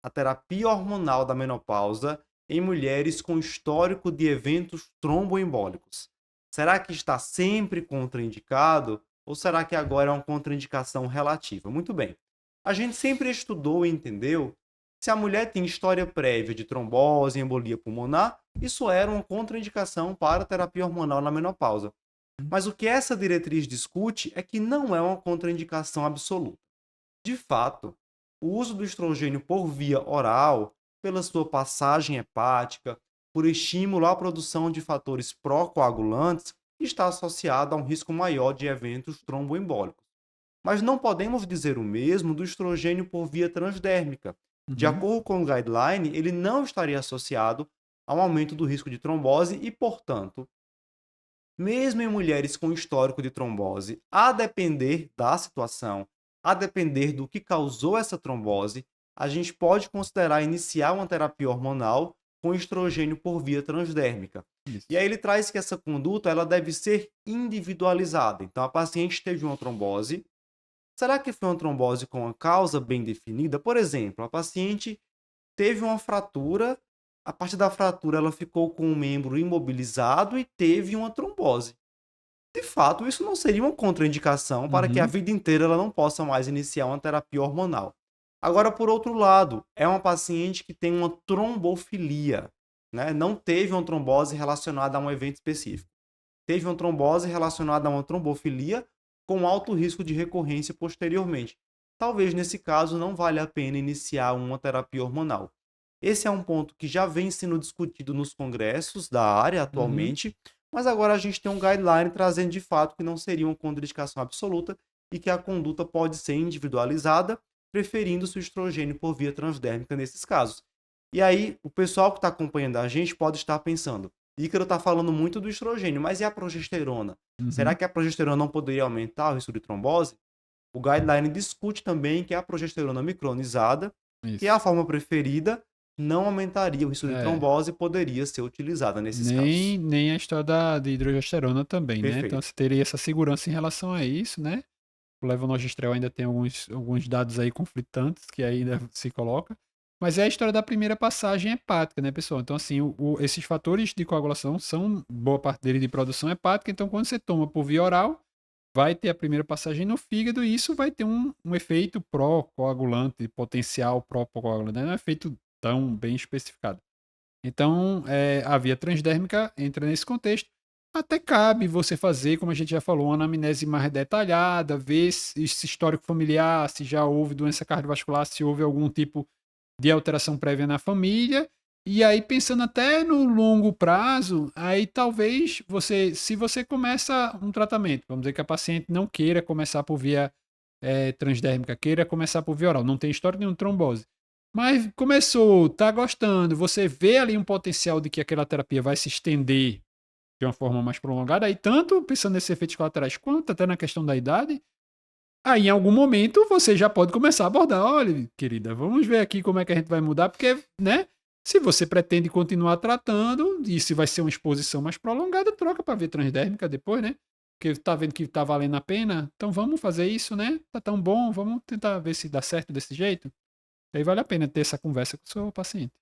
a terapia hormonal da menopausa em mulheres com histórico de eventos tromboembólicos? Será que está sempre contraindicado ou será que agora é uma contraindicação relativa? Muito bem. A gente sempre estudou e entendeu que se a mulher tem história prévia de trombose e embolia pulmonar, isso era uma contraindicação para a terapia hormonal na menopausa. Mas o que essa diretriz discute é que não é uma contraindicação absoluta. De fato, o uso do estrogênio por via oral, pela sua passagem hepática, por estímulo à produção de fatores pró-coagulantes, está associado a um risco maior de eventos tromboembólicos. Mas não podemos dizer o mesmo do estrogênio por via transdérmica. De Uhum. acordo com o guideline, ele não estaria associado ao aumento do risco de trombose e, portanto, mesmo em mulheres com histórico de trombose, a depender da situação, a depender do que causou essa trombose, a gente pode considerar iniciar uma terapia hormonal com estrogênio por via transdérmica. E Isso. aí ele traz que essa conduta ela deve ser individualizada. Então a paciente teve uma trombose. Será que foi uma trombose com uma causa bem definida? Por exemplo, a paciente teve uma fratura, a partir da fratura ela ficou com o membro imobilizado e teve uma trombose. De fato, isso não seria uma contraindicação para que a Uhum. vida inteira ela não possa mais iniciar uma terapia hormonal. Agora, por outro lado, é uma paciente que tem uma trombofilia, né? Não teve uma trombose relacionada a um evento específico. Teve uma trombose relacionada a uma trombofilia com alto risco de recorrência posteriormente. Talvez nesse caso não valha a pena iniciar uma terapia hormonal. Esse é um ponto que já vem sendo discutido nos congressos da área Uhum. atualmente, mas agora a gente tem um guideline trazendo de fato que não seria uma contraindicação absoluta e que a conduta pode ser individualizada, preferindo-se o estrogênio por via transdérmica nesses casos. E aí, o pessoal que está acompanhando a gente pode estar pensando: Ícaro está falando muito do estrogênio, mas e a progesterona? Será Uhum. que a progesterona não poderia aumentar o risco de trombose? O guideline discute também que a progesterona micronizada, que é a Isso. forma preferida, não aumentaria o risco de É. trombose e poderia ser utilizada nesses casos. Nem a história de hidrogesterona também, né? Então Perfeito. você teria essa segurança em relação a isso, né? O levonorgestrel ainda tem alguns dados aí conflitantes que ainda se coloca. Mas é a história da primeira passagem hepática, né, pessoal? Então, assim, esses fatores de coagulação são, boa parte dele de produção hepática. Então, quando você toma por via oral, vai ter a primeira passagem no fígado e isso vai ter um efeito pró-coagulante, potencial pró-coagulante, né? Não é um efeito tão bem especificado. Então, a via transdérmica entra nesse contexto. Até cabe você fazer, como a gente já falou, uma anamnese mais detalhada, ver se esse histórico familiar, se já houve doença cardiovascular, se houve algum tipo de alteração prévia na família. E aí, pensando até no longo prazo, aí talvez você, se você começa um tratamento, vamos dizer que a paciente não queira começar por via transdérmica, queira começar por via oral, não tem história de trombose. Mas começou, tá gostando, você vê ali um potencial de que aquela terapia vai se estender de uma forma mais prolongada, aí tanto pensando nesses efeitos colaterais quanto até na questão da idade, aí em algum momento você já pode começar a abordar, olha, querida, vamos ver aqui como é que a gente vai mudar, porque, né, se você pretende continuar tratando, e se vai ser uma exposição mais prolongada, troca para ver transdérmica depois, né? Porque tá vendo que tá valendo a pena, então vamos fazer isso, né? Tá tão bom, vamos tentar ver se dá certo desse jeito. Aí vale a pena ter essa conversa com o seu paciente.